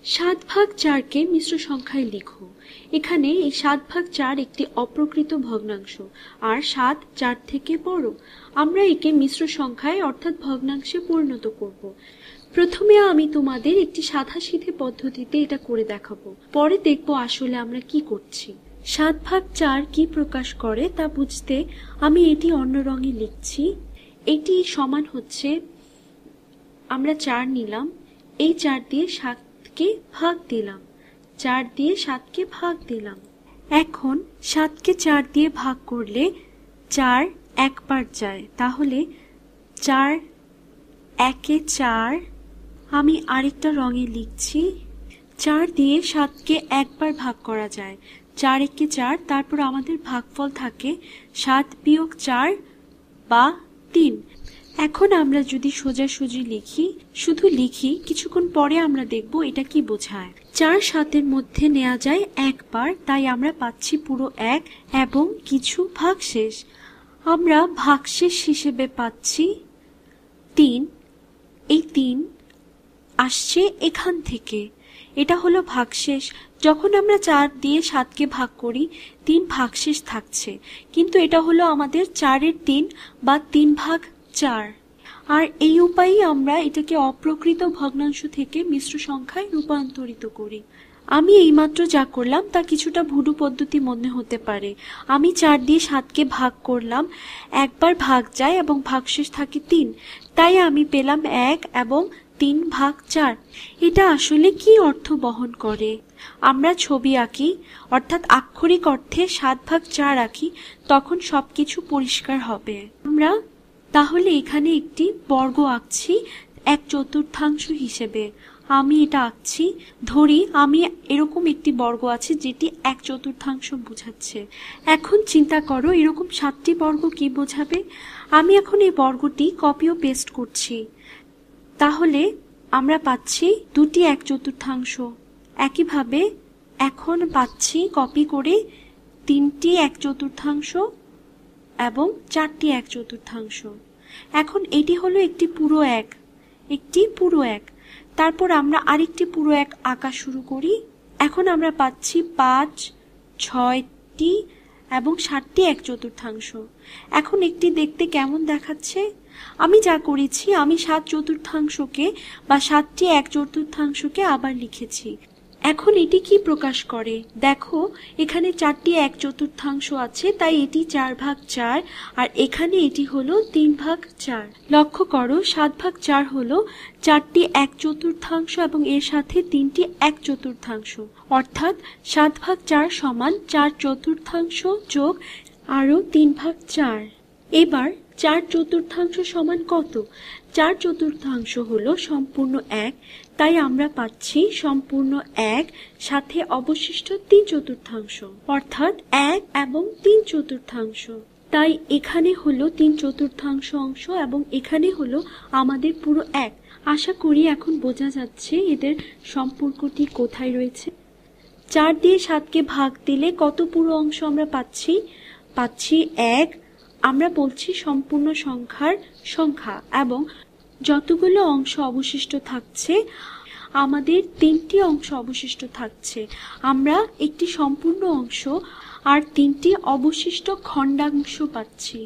7/4 কে মিশ্র সংখ্যায় লিখো। এখানে এই 7/4 একটি অপ্রকৃত ভগ্নাংশ, আর 7 4 থেকে বড়। আমরা একে মিশ্র সংখ্যায় অর্থাৎ ভগ্নাংশে পরিণত করব। প্রথমে আমি তোমাদের একটি সাদাসিধে পদ্ধতিতে এটা করে দেখাবো, পরে দেখবো আসলে আমরা কি করছি। 7/4 কি প্রকাশ করে তা বুঝতে আমি এটি অন্য রঙে লিখছি। এটি সমান হচ্ছে, আমরা 4 নিলাম, এই 4 দিয়ে 7কে ভাগ দিলাম, 4 দিয়ে 7কে ভাগ দিলাম। এখন 7কে 4 দিয়ে ভাগ করলে 4 একবার যায়, তাহলে 4 একে 4। আমি আরেকটা রঙে লিখছি, 4 দিয়ে 7কে একবার ভাগ করা যায়, 4 একে 4। তারপর আমাদের ভাগফল থাকে 7 বিয়োগ 4 বা 3। এখন আমরা যদি সোজাসুজি লিখি, শুধু লিখি, কিছুক্ষণ পরে আমরা দেখব এটা কি বোঝায়। 4 7-এর মধ্যে নেওয়া যায় একবার, তাই আমরা পাচ্ছি পুরো 1 এবং কিছু ভাগশেষ। আমরা ভাগশেষ হিসেবে পাচ্ছি 3। এই 3 আসছে এখান থেকে, এটা হলো ভাগশেষ। যখন আমরা 4 দিয়ে 7কে ভাগ করি 3 ভাগশেষ থাকছে, কিন্তু এটা হলো আমাদের 4-এর 3 বা 3/4। আর এই উপায়েই আমরা এটাকে অপ্রকৃত ভগ্নাংশ থেকে মিশ্র সংখ্যায় রূপান্তরিত করি। আমি এইমাত্র যা করলাম তা কিছুটা ভুডু পদ্ধতি মনে হতে পারে। আমি 4 দিয়ে 7কে ভাগ করলাম, একবার ভাগ যায় এবং ভাগশেষ থাকে 3, তাই আমি পেলাম 1 এবং 3/4। এটা আসলে কি অর্থ বহন করে? আমরা ছবি আঁকি, অর্থাৎ আক্ষরিক অর্থে 7/4 আঁকি, তখন সবকিছু পরিষ্কার হবে। আমরা তাহলে এখানে একটি বর্গ আঁকছি 1/4 হিসেবে। আমি এটা আঁকছি, ধরি আমি এরকম একটি বর্গ আছে যেটি 1/4 বোঝাচ্ছে। এখন চিন্তা করো এরকম 7টি বর্গ কি বোঝাবে। আমি এখন এই বর্গটি কপি ও পেস্ট করছি, তাহলে আমরা পাচ্ছি 2টি 1/4। একইভাবে এখন পাচ্ছি কপি করে 3টি 1/4 এবং 4টি 1/4। এখন এটি হলো একটি পুরো 1। তারপর আমরা আরেকটি পুরো 1 আঁকা শুরু করি। এখন আমরা পাচ্ছি 5 6টি এবং 7টি 1/4। এখন একটি দেখতে কেমন দেখাচ্ছে? আমি যা করেছি, আমি 7/4কে বা 7টি 1/4কে আবার লিখেছি। এখন এটি কি প্রকাশ করে? দেখো এখানে 4টি 1/4 আছে, তাই এটি 4/4, আর এখানে এটি হলো 3/4। লক্ষ্য করো 7/4 হলো 4টি 1/4 এবং এর সাথে 3টি 1/4, অর্থাৎ 7/4 সমান 4/4 যোগ আরো 3/4। এবার 4/4 সমান কত? 4/4 হলো সম্পূর্ণ 1, তাই আমরা পাচ্ছি সম্পূর্ণ 1 সাথে অবশিষ্ট 3/4, অর্থাৎ 1 এবং 3/4। তাই এখানে হলো 3/4 অংশ এবং এখানে হলো আমাদের পুরো 1। আশা করি এখন বোঝা যাচ্ছে এদের সম্পর্কটি কোথায় রয়েছে। 4 দিয়ে 7কে ভাগ দিলে কত পুরো অংশ আমরা পাচ্ছি? 1। আমরা বলছি সম্পূর্ণ সংখ্যার সংখ্যা, এবং যতগুলো অংশ অবশিষ্ট থাকছে, আমাদের 3টি অংশ অবশিষ্ট থাকছে। আমরা একটি সম্পূর্ণ অংশ আর 3টি অবশিষ্ট খণ্ডাংশ পাচ্ছি।